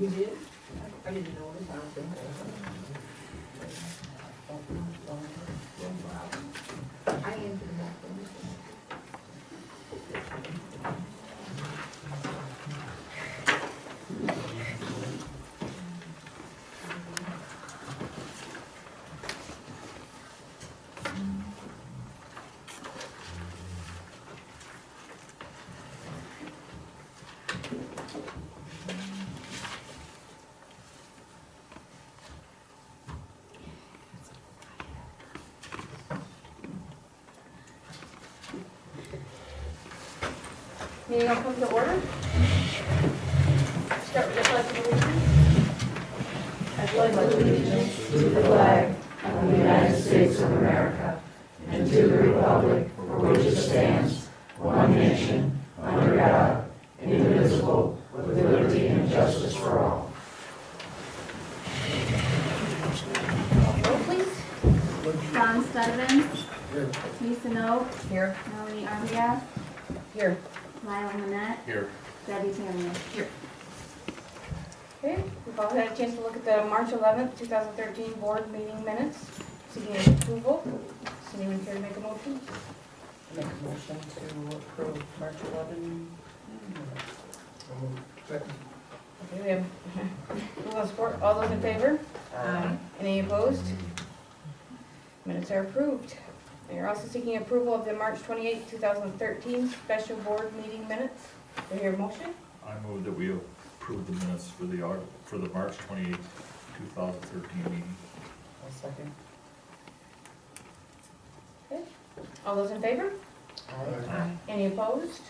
You did? I didn't know this. I am to the back. Meeting will come to order. Start with the pledge of allegiance. I pledge allegiance to the flag of the United States of America and to the republic for which it stands, one nation, under God, indivisible, with liberty and justice for all. Roll, please. Don Studevins. Lisa Note. Here. Melanie Arbias. Here. Lyle Manette. Here. Debbie Tamian. Here. Okay, we've all had a chance to look at the March 11th, 2013 board meeting minutes. Seeking approval. Does anyone care to make a motion? Make a motion to approve March 11. Okay, we have approval and support. All those in favor? Any opposed? Minutes are approved. And you're also seeking approval of the March 28th, 2013 special board meeting minutes. Do you hear a motion? I move that we approve the minutes for the March 28th, 2013 meeting. I'll second. Okay. All those in favor? Aye. Any opposed?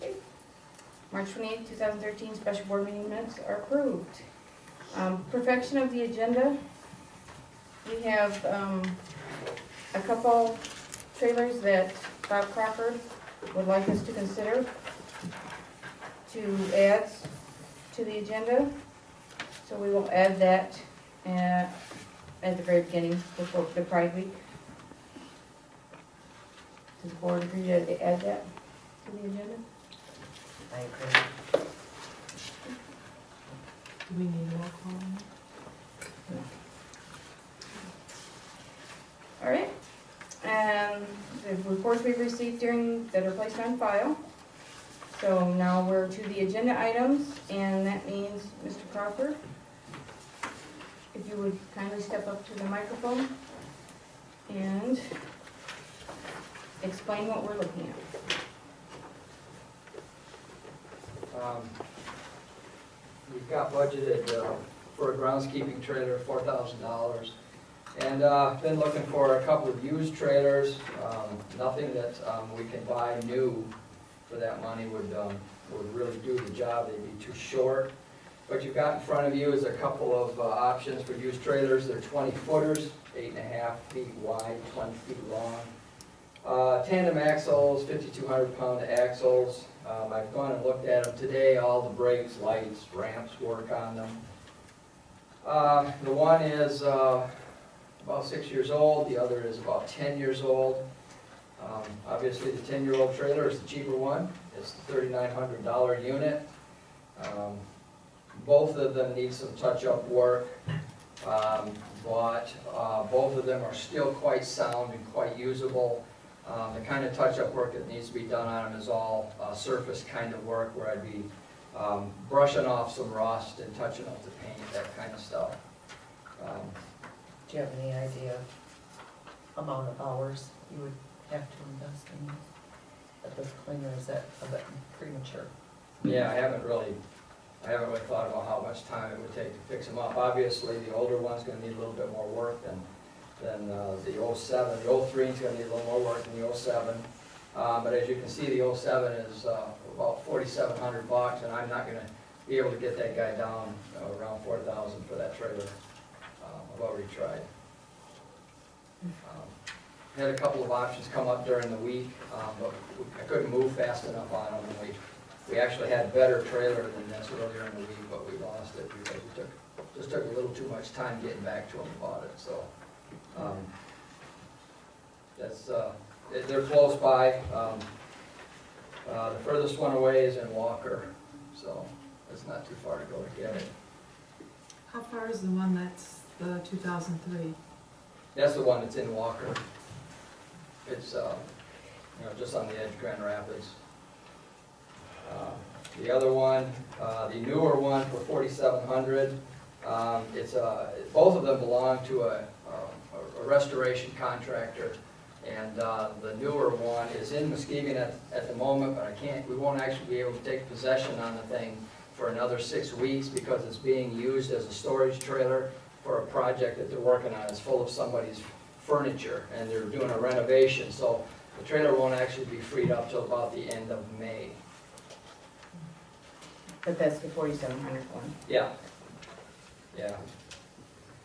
Okay. March 28th, 2013 special board meeting minutes are approved. Perfection of the agenda. We have a couple trailers that Bob Crawford would like us to consider to add to the agenda. So we will add that at the very beginning, before the Pride Week. Does the board agree to add that to the agenda? I agree. Do we need a roll call? All right, and the reports we've received that are placed on file. So now we're to the agenda items, and that means, Mr. Crawford, if you would kindly step up to the microphone and explain what we're looking at. We've got budgeted for a groundskeeping trailer, $4,000. And been looking for a couple of used trailers. Nothing that we can buy new for that money would really do the job. They'd be too short. What you've got in front of you is a couple of options for used trailers. They're 20-footers, 8.5 feet wide, 20 feet long. Tandem axles, 5,200-pound axles. I've gone and looked at them today. All the brakes, lights, ramps work on them. The one is about 6 years old, the other is about 10 years old. Obviously the 10-year-old trailer is the cheaper one. It's the $3,900 unit. Both of them need some touch-up work, but both of them are still quite sound and quite usable. The kind of touch-up work that needs to be done on them is all surface kind of work, where I'd be brushing off some rust and touching up the paint, that kind of stuff. Do you have any idea amount of hours you would have to invest in this? At this cleaner, is that a bit premature? Yeah, I haven't really thought about how much time it would take to fix them up. Obviously, the older one's going to need a little bit more work than the 07. The 03 is going to need a little more work than the 07. But as you can see, the 07 is about $4,700, and I'm not gonna be able to get that guy down around 4,000 for that trailer. I've already tried. Had a couple of options come up during the week, but I couldn't move fast enough on them. We actually had a better trailer than this earlier in the week, but we lost it because it just took a little too much time getting back to them about it, so. They're close by. The furthest one away is in Walker, so it's not too far to go to get it. How far is the one that's the 2003? That's the one that's in Walker. It's, just on the edge of Grand Rapids. The other one, the newer one for $4,700, both of them belong to a restoration contractor. And the newer one is in Muskegon at the moment, but we won't actually be able to take possession on the thing for another 6 weeks because it's being used as a storage trailer for a project that they're working on. It's full of somebody's furniture, and they're doing a renovation, so the trailer won't actually be freed up till about the end of May. But that's the 4,700 one. Yeah.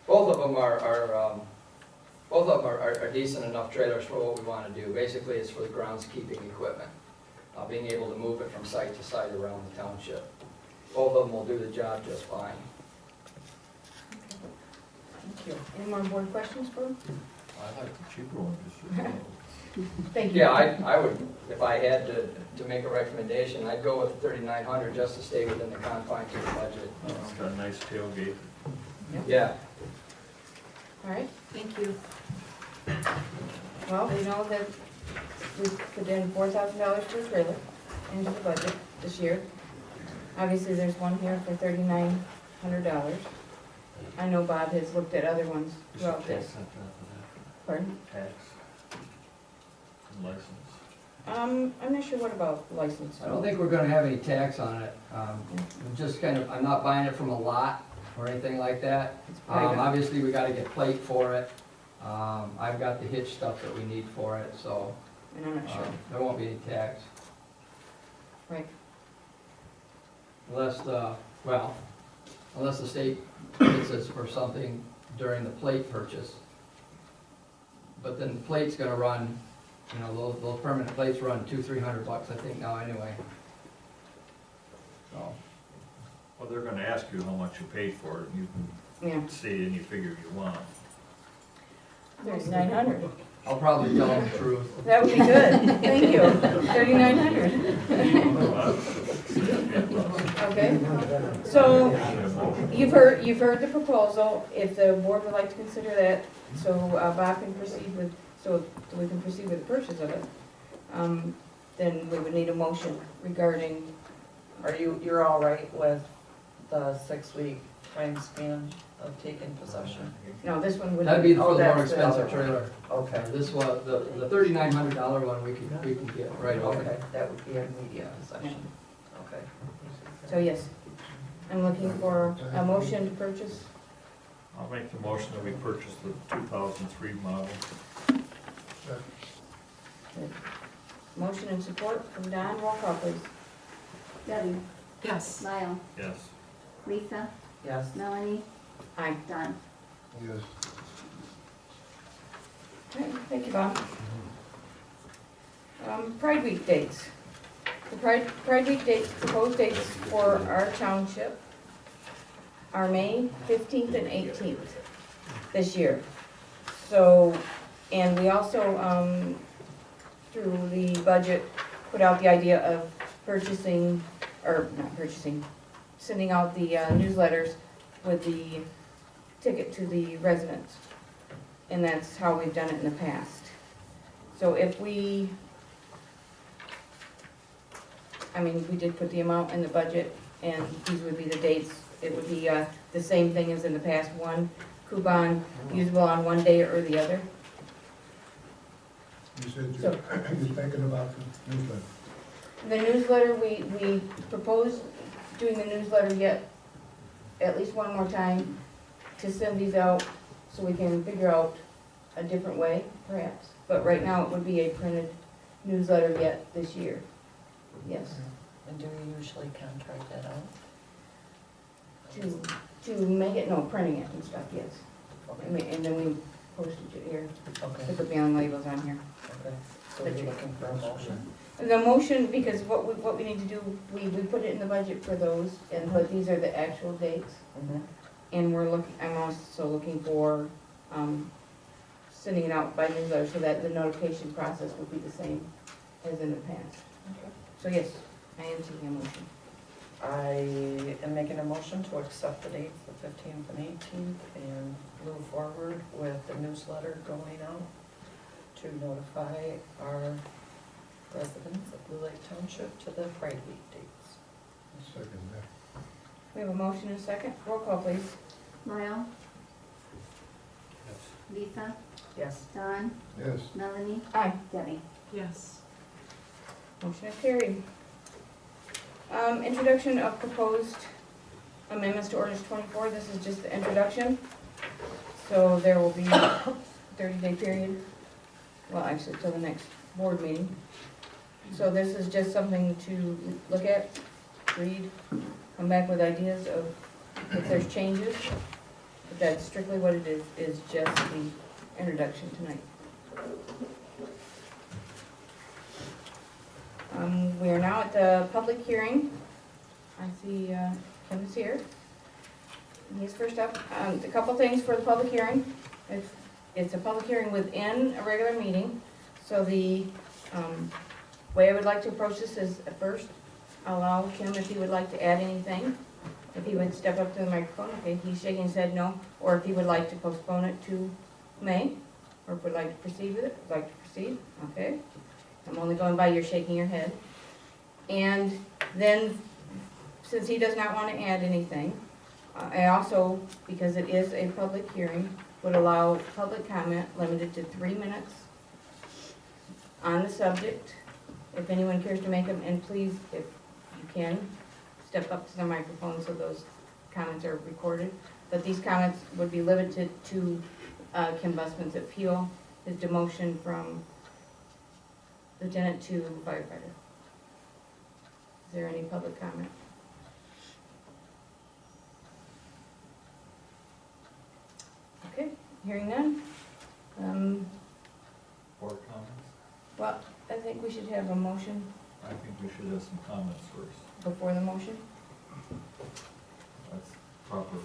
Both of them are decent enough trailers for what we want to do. Basically, it's for the groundskeeping equipment, being able to move it from site to site around the township. Both of them will do the job just fine. Thank you. Any more board questions for him? I like the cheaper one, just. Thank you. Yeah, I would, if I had to make a recommendation, I'd go with the 3,900 just to stay within the confines of the budget. It's got a nice tailgate. Yeah. All right. Thank you. Well, we know that we put in $4,000 for a trailer into the budget this year. Obviously, there's one here for $3,900. I know Bob has looked at other ones throughout this. Pardon? Tax and license. I'm not sure what about license. I don't think we're gonna have any tax on it. Just kind of, I'm not buying it from a lot or anything like that. It's private. Obviously, we gotta get plate for it. I've got the hitch stuff that we need for it, so And I'm not sure. there won't be any tax. Right. Unless the state gets us for something during the plate purchase. But then the plate's gonna run, those permanent plates run $200-300 I think now anyway. So, Well, they're gonna ask you how much you paid for it, and you Yeah. can say any figure you want. There's 900. I'll probably tell them the truth. That would be good. Thank you. 3,900. Okay. So you've heard the proposal. If the board would like to consider that, so Bob can proceed with, so we can proceed with the purchase of it, then we would need a motion regarding. You're all right with the 6-week time span of taking possession? No, this one would. That'd be for the that's more the expensive other one. trailer. Okay, This one, the $3,900 one we can get right away. okay, that would be immediate possession, okay. So yes, I'm looking for a motion to purchase. I'll make the motion that we purchase the 2003 model. Motion and support from Don. Roll call, please. Debbie, Yes. Lyle, Yes. Lisa, Yes, Melanie, Aye. Don. Yes. All right, thank you, Bob. Pride Week dates. The Pride Week dates, proposed dates for our township are May 15th and 18th this year. So, and we also, through the budget, put out the idea of purchasing, or not purchasing, sending out the newsletters with the ticket to the residents. And that's how we've done it in the past. So if we did put the amount in the budget, and these would be the dates. It would be the same thing as in the past, one coupon usable on one day or the other. You said So- you're thinking about the newsletter. The newsletter, we proposed doing the newsletter yet, at least one more time, to send these out so we can figure out a different way, perhaps. But right now, it would be a printed newsletter yet this year. Yes. And do we usually contract that out? To make it, no, printing it and stuff, yes. Okay, And then we postage it here, okay, put the mailing labels on here. okay. So we're looking for a motion? The motion, because what we need to do, we put it in the budget for those, but these are the actual dates. Mm-hmm. And I'm also looking for, sending it out by newsletter so that the notification process would be the same as in the past. Okay. So yes, I am taking a motion. I am making a motion to accept the dates, the 15th and 18th, and move forward with the newsletter going out to notify our residents of Blue Lake Township to the Pride Week dates. Second that. We have a motion and a second. Roll call, please. Lyle, Lisa, Yes. Don, Yes. Melanie, Aye. Debbie. Yes. Motion is carried. Introduction of proposed amendments to ordinance 24. This is just the introduction. So there will be a 30-day period. Well, actually, till the next board meeting. So this is just something to look at, read, come back with ideas of if there's changes. But that's strictly what it is just the introduction tonight. We are now at the public hearing. I see Kim is here. He's first up. A couple things for the public hearing. It's a public hearing within a regular meeting. So the way I would like to approach this is at first, allow Kim if he would like to add anything. If he would step up to the microphone, okay, he's shaking his head no. Or if he would like to postpone it to May, or if would like to proceed with it, like to proceed, okay. I'm only going by your shaking your head. And then, since he does not want to add anything, I also, because it is a public hearing, would allow public comment limited to 3 minutes on the subject. If anyone cares to make them, and please, if you can, step up to the microphone so those comments are recorded. But these comments would be limited to Kim Busman's appeal, his demotion from lieutenant to firefighter. Is there any public comment? Okay, hearing none. Board comments? Well, I think we should have a motion I think we should have some comments first. before the motion. That's proper.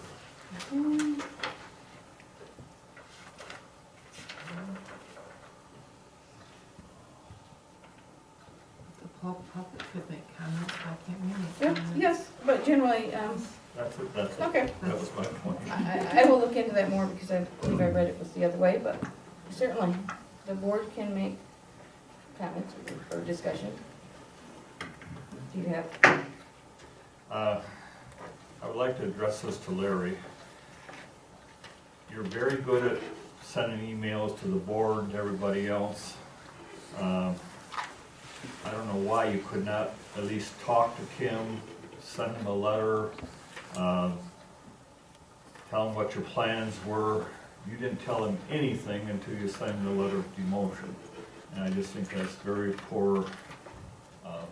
The public could make comments, why can't we make Yeah, comments? yes, but generally, That's it, that's it. okay. That was my point. I will look into that more because I believe I read it was the other way, but certainly, the board can make comments or discussion. Do you have? I would like to address this to Larry. You're very good at sending emails to the board and everybody else. I don't know why you could not at least talk to Kim, send him a letter, tell him what your plans were. You didn't tell him anything until you signed the letter of demotion. And I just think that's very poor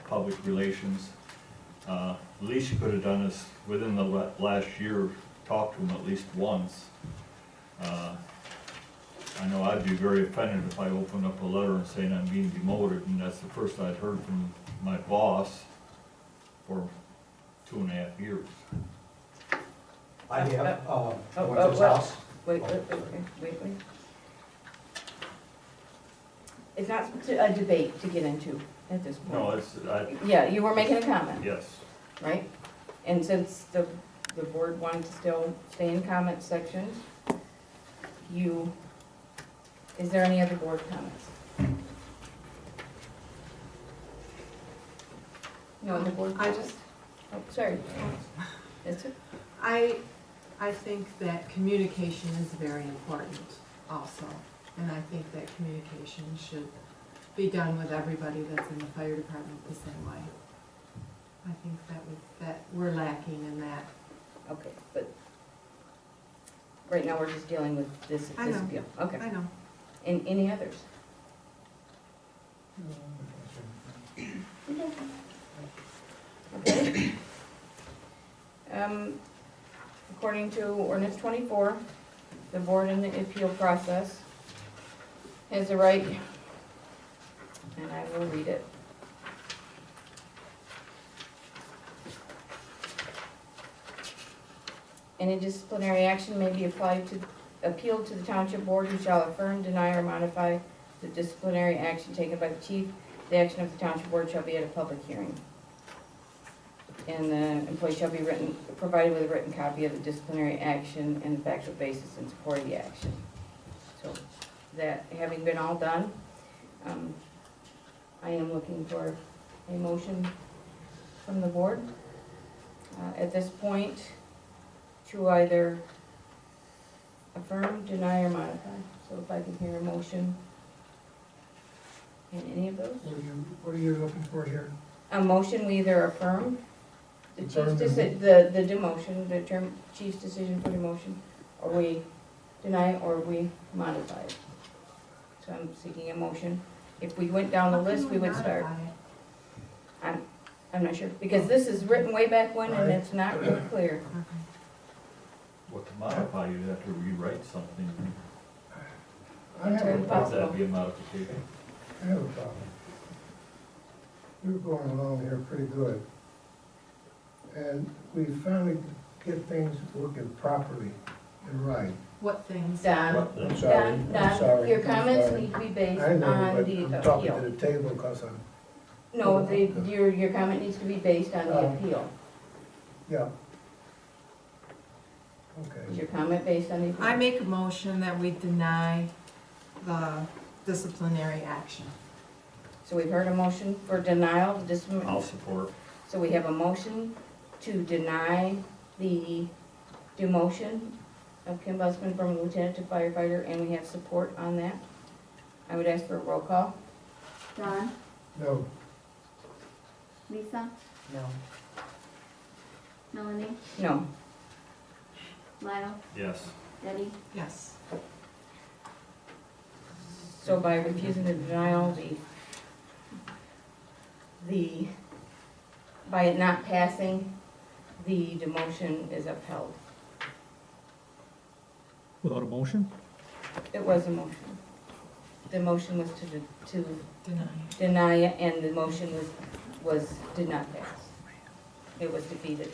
public relations. The least you could have done is, within the last year, talk to him at least once. I know I'd be very offended if I opened up a letter and saying I'm being demoted, and that's the first I'd heard from my boss for 2.5 years. I have, went to his what? house. Wait. It's not a debate to get into at this point. No, Yeah, you were making a comment, yes. right? And since the board wanted to still stay in comment sections, is there any other board comments? No other board I comments? Oh, sorry. That's it? I think that communication is very important also. And I think that communication should be done with everybody that's in the fire department the same way. I think that we're lacking in that. Okay, but right now we're just dealing with this I know. appeal. Okay. I know. And any others? According to ordinance 24, the board in the appeal process has the right, and I will read it. Any disciplinary action may be appealed to the township board, who shall affirm, deny, or modify the disciplinary action taken by the chief. The action of the township board shall be at a public hearing. And the employee shall be provided with a written copy of the disciplinary action and the factual basis in support of the action. So, that having been all done, I am looking for a motion from the board. At this point, to either affirm, deny, or modify. So if I can hear a motion in any of those? What are you looking for here? A motion, we either affirm the chief's Affirm the demotion, the term chief's decision for demotion, or we deny, or we modify it. So I'm seeking a motion. If we went down the list, we would start. I'm not sure, because this is written way back when and it's not really clear. What to modify, you'd have to rewrite something. I have a Turn Would problem. that be a modification? I have a problem. We were going along here pretty good. And we finally get things working properly and right. What things? Don, What the- I'm sorry, I'm Don, sorry. your I'm comments sorry. need to be based I know, on but the I'm talking to appeal. the table because I'm, No, your comment needs to be based on the appeal. yeah. Is Okay. your comment based on the appeal? I make a motion that we deny the disciplinary action. So we've heard a motion for denial of discipline. I'll support. So we have a motion to deny the demotion of Kim Busman from lieutenant to firefighter, and we have support on that. I would ask for a roll call. Don, No, Lisa, No. Melanie, No. Lyle, Yes. Debbie, Yes. So by refusing the denial, by it not passing, the demotion is upheld. Without a motion? It was a motion. The motion was to Deny. deny it, and the motion did not pass. It was defeated.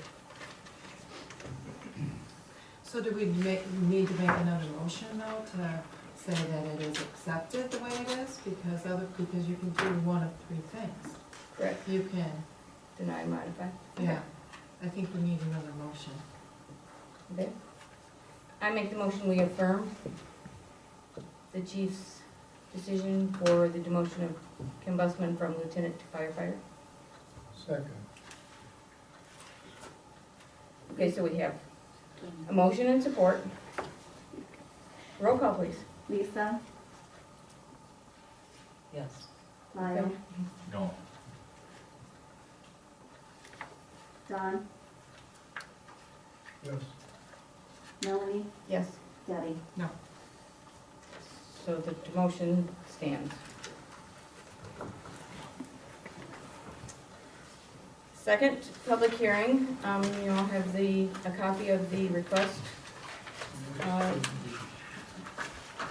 So do we need to make another motion though to say that it is accepted the way it is? Because you can do one of three things. Correct. You can, Deny, modify. yeah, I think we need another motion. Okay. I make the motion, we affirm the chief's decision for the demotion of Kim Busman from lieutenant to firefighter. second. Okay, so we have a motion and support. Roll call, please. Lisa, Yes. Lyle, No. Don, Yes. Melanie, Yes. Debbie. So the demotion stands. Second, public hearing, you all have a copy of the request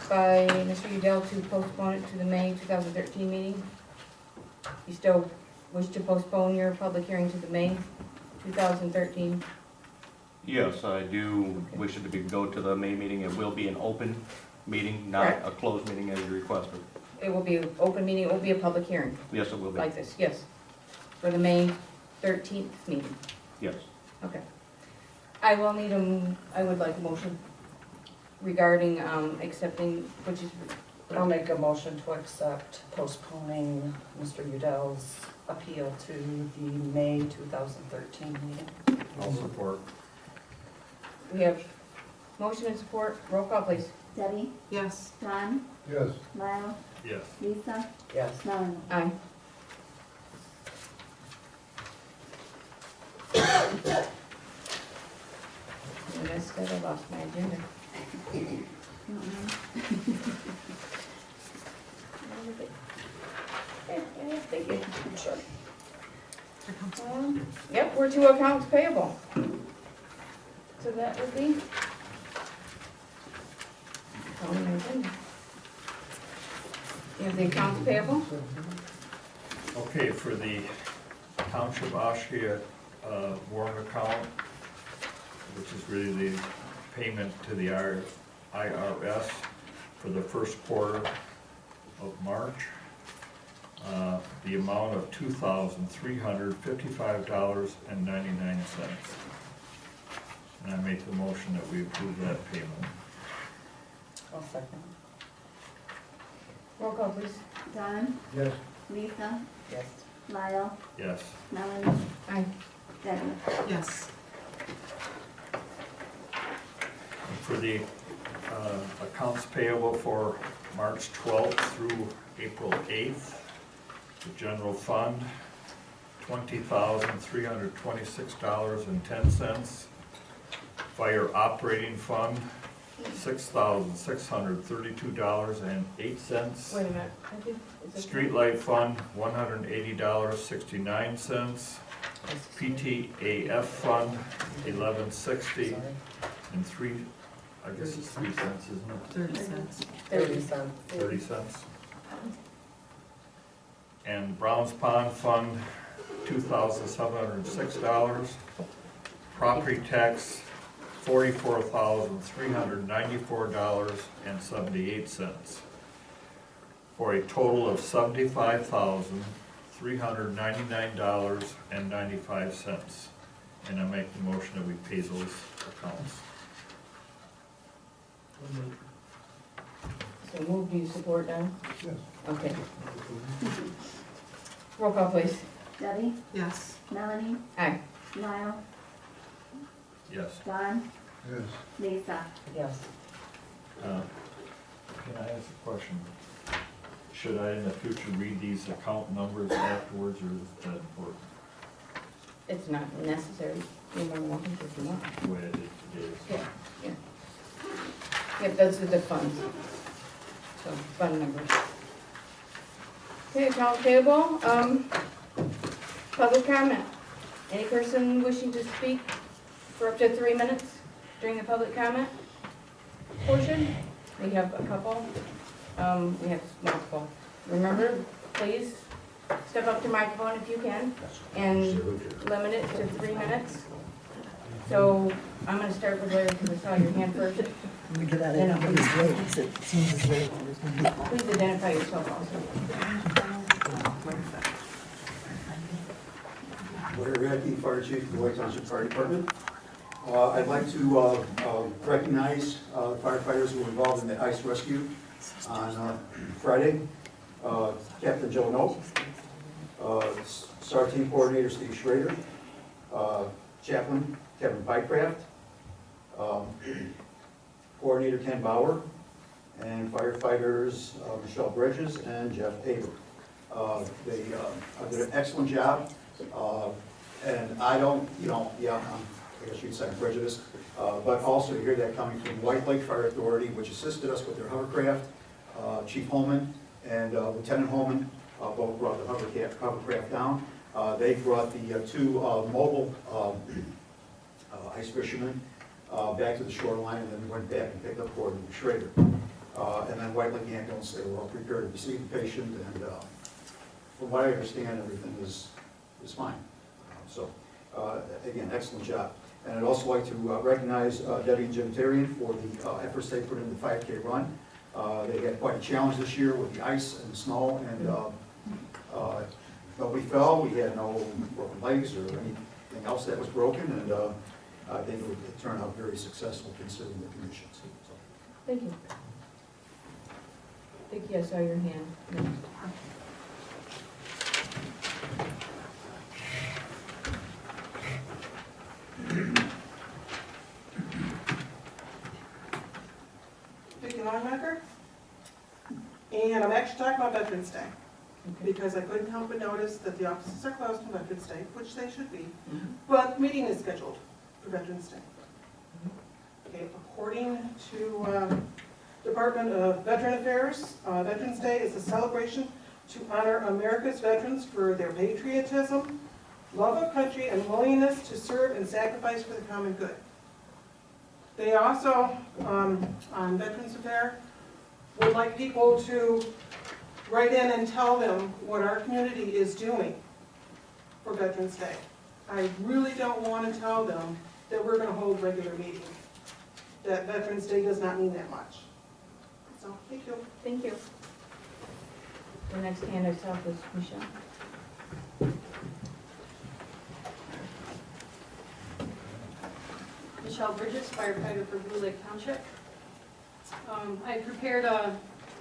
by Mr. Udell to postpone it to the May 2013 meeting. You still wish to postpone your public hearing to the May 2013? Yes, I do wish it to go to the May meeting. It will be an open meeting, not Correct. a closed meeting as you requested. It will be an open meeting, it will be a public hearing, Yes, it will be. like this, yes, for the May 13th meeting. Yes. Okay. I would like a motion regarding accepting, which is, I'll make a motion to accept postponing Mr. Udell's appeal to the May 2013 meeting. I'll support. we have motion and support. Roll call, please. Debbie, Yes. Don, Yes. Lyle, Yes. Lisa, Yes. Melanie. Aye. And I said I lost my agenda. Thank you. Sure. Yep, we're to accounts payable. So that would be. Oh, my goodness. You have the accounts payable? Okay, for the Township Oshia warrant account, which is really the payment to the IRS for the first quarter of March, the amount of $2,355.99. And I make the motion that we approve that payment. I'll second. Roll call, please. Don, Yes. Lisa, Yes. Lyle, Yes. Melanie, Aye. Debbie. Yes. For the accounts payable for March 12th through April 8th, the general fund, $20,326.10. Fire operating fund, $6,632.08. Wait a minute. Is it- Streetlight fund, $180.69. PTAF fund, $11.60, Sorry. and I guess it's 3 cents, isn't it? 30 cents. 30 cents. 30 cents. And Browns Pond Fund, $2,706. Property tax, $44,394.78. For a total of $75,399.95. And I make the motion that we pay those accounts. So move, do you support, Don? Yes. Okay. Roll call, please. Debbie, Yes. Melanie, Aye. Lyle, Yes. Don, Yes. Lisa. Yes. Can I ask a question? Should I in the future read these account numbers afterwards, or is that important? It's not necessary. You're more than welcome to if you want. The way it is? Yeah, yeah. Yep, those are the funds. So, fund numbers. Okay, account payable, public comment. Any person wishing to speak for up to 3 minutes during the public comment portion? We have a couple, we have multiple. Remember, please step up to the microphone if you can and limit it to 3 minutes. So I'm gonna start with Larry because I saw your hand first. We get out of everybody's way, it seems as though there's gonna be. Please identify yourself also. Larry Radke, Fire Chief of the White Township Fire Department. I'd like to recognize firefighters who were involved in the ice rescue on Friday. Captain Joe Nope, SAR Team Coordinator Steve Schrader, Chaplain Kevin Bycraft, Coordinator Ken Bauer, and firefighters Michelle Bridges and Jeff Haber. They did an excellent job, and I don't, I guess you'd say I'm prejudiced, but also to hear that coming from White Lake Fire Authority, which assisted us with their hovercraft. Chief Holman and Lieutenant Holman both brought the hovercraft down. They brought the two mobile ice fishermen back to the shoreline, and then went back and picked up Coordinator Schrader. And then White Lake Ambulance, they were all prepared to receive the patient, and from what I understand, everything is fine. So, again, excellent job. And I'd also like to recognize Debbie and Jim Terrian for the efforts they put in the 5K run. They had quite a challenge this year with the ice and the snow, and nobody fell. We had no broken legs or anything else that was broken, and I think it turned out very successful considering the conditions. So. Thank you. Vicki, I saw your hand. Vicki Longnecker, and I'm actually talking about Veterans Day, because I couldn't help but notice that the offices are closed on Veterans Day, which they should be, but the meeting is scheduled for Veterans Day. Okay, according to Department of Veteran Affairs, Veterans Day is a celebration to honor America's veterans for their patriotism, love of country, and willingness to serve and sacrifice for the common good. They also, on Veterans Affair, would like people to write in and tell them what our community is doing for Veterans Day. I really don't want to tell them that we're going to hold regular meetings, that Veterans Day does not mean that much. So, thank you. Thank you. The next hand I saw was Michelle. Michelle Bridges, firefighter for Blue Lake Township. I prepared a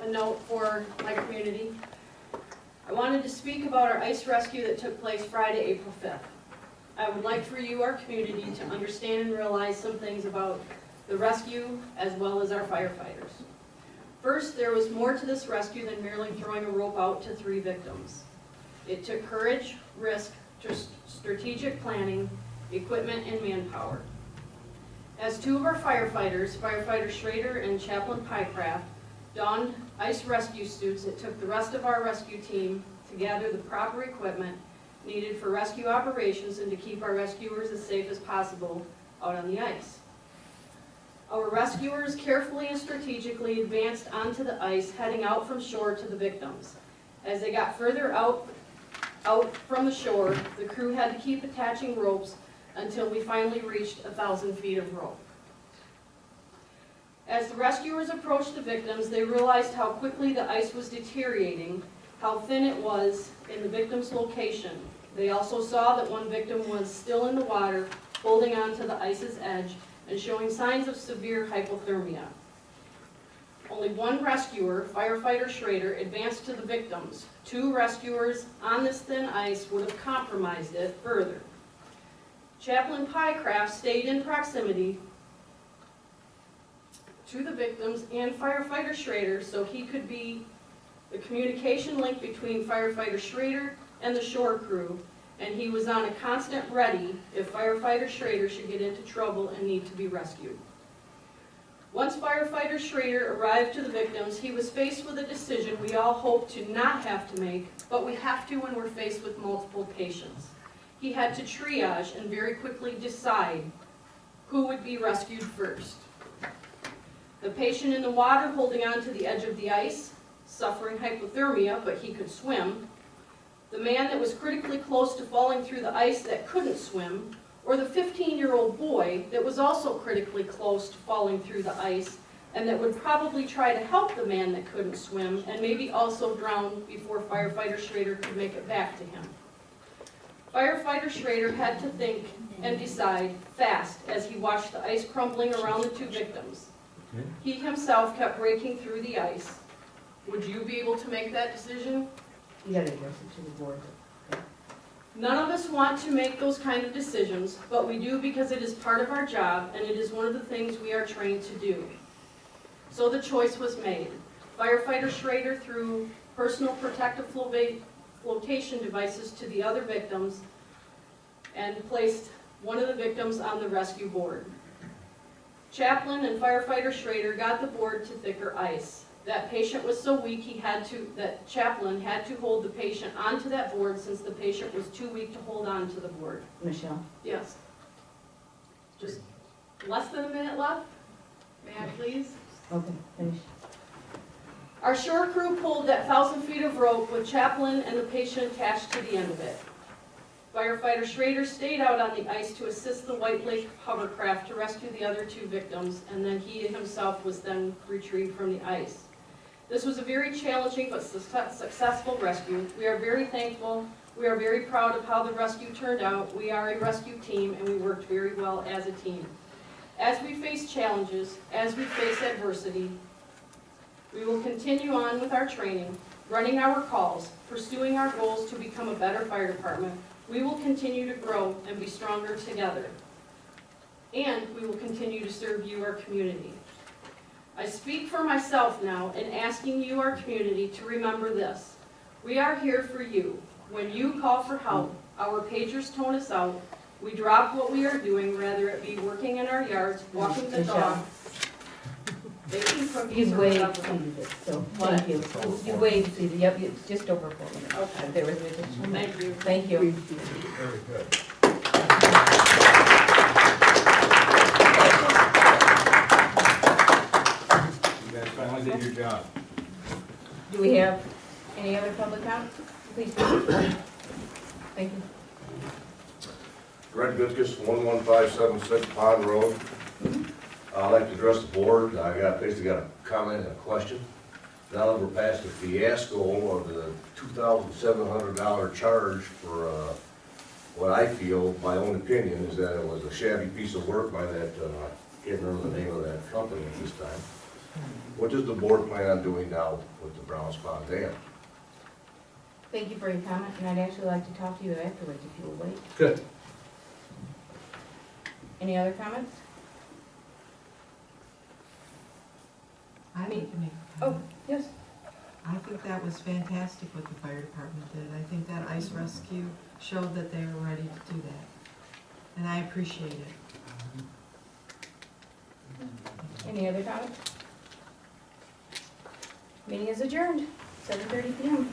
note for my community. I wanted to speak about our ice rescue that took place Friday, April 5th. I would like for you, our community, to understand and realize some things about the rescue as well as our firefighters. First, there was more to this rescue than merely throwing a rope out to 3 victims. It took courage, risk, strategic planning, equipment, and manpower. As 2 of our firefighters, Firefighter Schrader and Chaplain Pycraft, donned ice rescue suits, it took the rest of our rescue team to gather the proper equipment needed for rescue operations and to keep our rescuers as safe as possible out on the ice. Our rescuers carefully and strategically advanced onto the ice, heading out from shore to the victims. As they got further out from the shore, the crew had to keep attaching ropes until we finally reached 1,000 feet of rope. As the rescuers approached the victims, they realized how quickly the ice was deteriorating, how thin it was in the victim's location. They also saw that one victim was still in the water, holding on to the ice's edge and showing signs of severe hypothermia. Only one rescuer, Firefighter Schrader, advanced to the victims. 2 rescuers on this thin ice would have compromised it further. Chaplain Pycraft stayed in proximity to the victims and Firefighter Schrader so he could be the communication link between Firefighter Schrader and the shore crew, and he was on a constant ready if Firefighter Schrader should get into trouble and need to be rescued. Once Firefighter Schrader arrived to the victims, he was faced with a decision we all hope to not have to make, but we have to when we're faced with multiple patients. He had to triage and very quickly decide who would be rescued first. The patient in the water holding on to the edge of the ice, suffering hypothermia, but he could swim. The man that was critically close to falling through the ice that couldn't swim, or the 15-year-old boy that was also critically close to falling through the ice and that would probably try to help the man that couldn't swim and maybe also drown before Firefighter Schrader could make it back to him. Firefighter Schrader had to think and decide fast as he watched the ice crumbling around the 2 victims. He himself kept breaking through the ice. Would you be able to make that decision? You gotta address it to the board. None of us want to make those kind of decisions, but we do because it is part of our job and it is one of the things we are trained to do. So the choice was made. Firefighter Schrader threw personal protective flotation devices to the other victims and placed one of the victims on the rescue board. Chaplain and Firefighter Schrader got the board to thicker ice. That patient was so weak that Chaplain had to hold the patient onto that board since the patient was too weak to hold on to the board. Michelle? Yes. Just less than a minute left. May I please? Okay, finish. Our shore crew pulled that 1,000 feet of rope with Chaplain and the patient attached to the end of it. Firefighter Schrader stayed out on the ice to assist the White Lake hovercraft to rescue the other 2 victims, and then he himself was then retrieved from the ice. This was a very challenging but successful rescue. We are very thankful. We are very proud of how the rescue turned out. We are a rescue team, and we worked very well as a team. As we face challenges, as we face adversity, we will continue on with our training, running our calls, pursuing our goals to become a better fire department. We will continue to grow and be stronger together. And we will continue to serve you, our community. I speak for myself now in asking you, our community, to remember this. We are here for you. When you call for help, our pagers tone us out. We drop what we are doing, whether it be working in our yards, walking the dog, baking cookies, You or waved, whatever. so thank you. You waved, Susan. Yep, it's just over 4 minutes. Okay. There was an additional. Thank you. Thank you. Very good. we have any other public comments? Please. Thank you. Red Viscus, 11576 Pond Road. I'd like to address the board. I basically got a comment and a question. Now that we're past the fiasco of the $2,700 charge for what I feel, my own opinion, is that it was a shabby piece of work by that, can't remember the name of that company at this time. What does the board plan on doing now with the Browns Pond Dam? Thank you for your comment, and I'd actually like to talk to you afterwards if you will wait. Good. Any other comments? I need to make a Oh, comment. yes. I think that was fantastic what the fire department did. I think that ice rescue showed that they were ready to do that. And I appreciate it. Any other comments? Meeting is adjourned, 7:30 PM.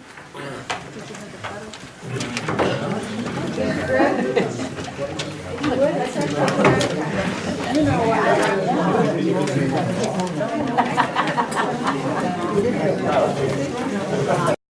You know what?